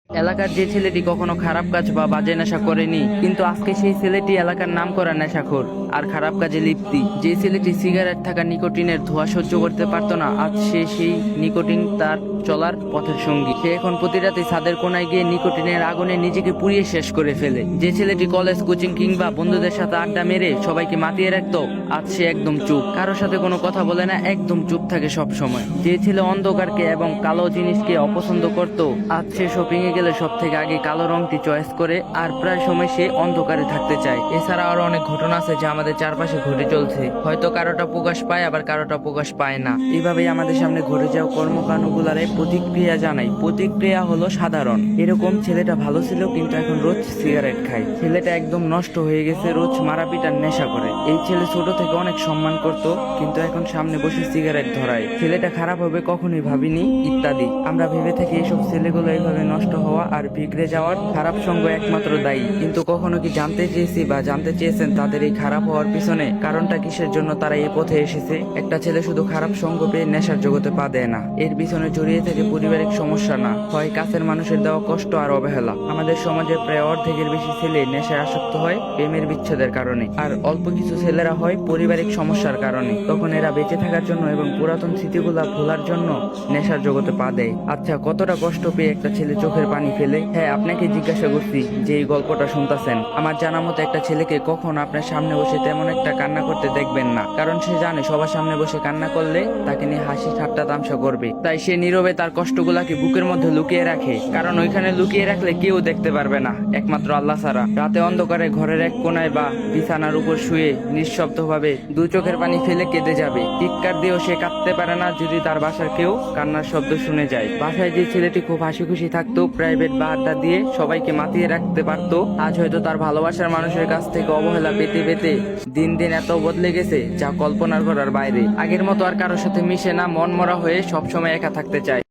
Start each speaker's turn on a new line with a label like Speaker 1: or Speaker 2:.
Speaker 1: এলাকার যে ছেলেটি কখনো খারাপ কাজ বা বাজে নেশা করেনি, কিন্তু আজকে সেই ছেলেটি এলাকার নাম করা নেশাখোর আর খারাপ কাজে লিপ্তি। যে ছেলেটি সিগারেট থাকা নিকোটিনের ধোঁয়া সহ্য করতে পারতো না, আজ সে সেই নিকোটিন তার চলার পথের সঙ্গী। সে এখন প্রতি রাতে ছাদের কোনায় গিয়ে নিকোটিনের আগুনে নিজেকে পুড়িয়ে শেষ করে ফেলে। যে ছেলেটি কলেজ, কোচিং কিংবা বন্ধুদের সাথে আড্ডা মেরে সবাইকে মাতিয়ে রাখতো, আজ সে একদম চুপ, কারোর সাথে কোনো কথা বলে না, একদম চুপ থাকে সব সময়। যে ছেলে অন্ধকারকে এবং কালো জিনিসকে অপছন্দ করত, আজ সে শপিং এ গেলে সব থেকে আগে কালো রংটি চয়েস করে আর প্রায় সময় সে অন্ধকারে থাকতে চায়। এছাড়া আরো অনেক ঘটনা আছে যা আমাদের চারপাশে ঘটে চলছে, হয়তো কারোটা প্রকাশ পায় আবার কারোটা প্রকাশ পায় না। এইভাবেই আমাদের সামনে ঘটে যাওয়া কর্মকাণ্ডগুলারে প্রতিক্রিয়া জানাই। প্রতিক্রিয়া হলো সাধারণ, এরকম ছেলেটা ভালো ছিল কিন্তু এখন রোজ সিগারেট খায়, ছেলেটা একদম নষ্ট হয়ে গেছে, রোজ মারাপিটার নেশা করে। এই ছেলে ছোট থেকে অনেক সম্মান করত, কিন্তু এখন সামনে বসে সিগারেট ধরায়, ছেলেটা খারাপ হবে কখনোই ভাবিনি, ইত্যাদি। আমরা ভেবে থাকি এসব ছেলেগুলো এইভাবে নষ্ট হওয়া আর বিগড়ে যাওয়ার খারাপ সঙ্গ একমাত্র দায়ী, কিন্তু কখনো কি জানতে চেয়েছি বা জানতে চেয়েছেন তাদের এই খারাপ হওয়ার পিছনে কারণটা কিসের জন্য তারা এই পথে এসেছে? একটা ছেলে শুধু খারাপ সঙ্গ পেয়ে নেশার জগতে পা দেয় না, এর পিছনে জড়িয়ে থাকে পারিবারিক সমস্যা, না হয় কাছের মানুষের দেওয়া কষ্ট আর অবহেলা। আমাদের সমাজের প্রায় অর্ধেকের বেশি ছেলে নেশায় আসক্ত হয় প্রেমের বিচ্ছেদের কারণে, আর অল্প কিছু ছেলেরা হয় পারিবারিক সমস্যার কারণে। তখন এরা বেঁচে থাকার জন্য এবং পুরাতন স্মৃতিগুলা ভোলার জন্য নেশার জগতে পা দেয়। আচ্ছা, কতটা কষ্ট পেয়ে একটা ছেলে চোখের পানি ফেলে? হ্যাঁ, আপনাকে জিজ্ঞাসা করছি যে এই গল্পটা শুনতেছেন। আমার জানা মতো একটা ছেলেকে কখন আপনার সামনে বসে তেমন একটা কান্না করতে দেখবেন না, কারণ সে জানে সবার সামনে বসে কান্না করলে তাকে নিয়ে হাসি ঠাট্টা তামসা করবে, তাই সে নীরবে তার কষ্টগুলাকে বুকের মধ্যে লুকিয়ে রাখে, কারণ ওইখানে লুকিয়ে রাখলে কেউ দেখতে পারবে না, একমাত্র আল্লাহ ছাড়া। রাতে অন্ধকারে ঘরের এক কোনায় বা বিছানার উপর শুয়ে নিঃশব্দভাবে দু চোখের পানি ফেলে কেঁদে যাবে, চিৎকার দিয়েও সে কাঁদতে পারে না যদি তার বাসার কেউ কান্নার শব্দ শুনে যায়। বাসায় যে ছেলেটি খুব হাসি খুশি থাকতো, প্রাইভেট বা আড্ডা দিয়ে সবাইকে মাতিয়ে রাখতে পারতো, আজ হয়তো তার ভালোবাসার মানুষের কাছ থেকে অবহেলা পেতে পেতে দিন দিন এত বদলে গেছে যা কল্পনার করার বাইরে। আগের মতো আর কারোর সাথে মিশে না, মন মরা হয়ে সবসময় একা থাকতে চায়।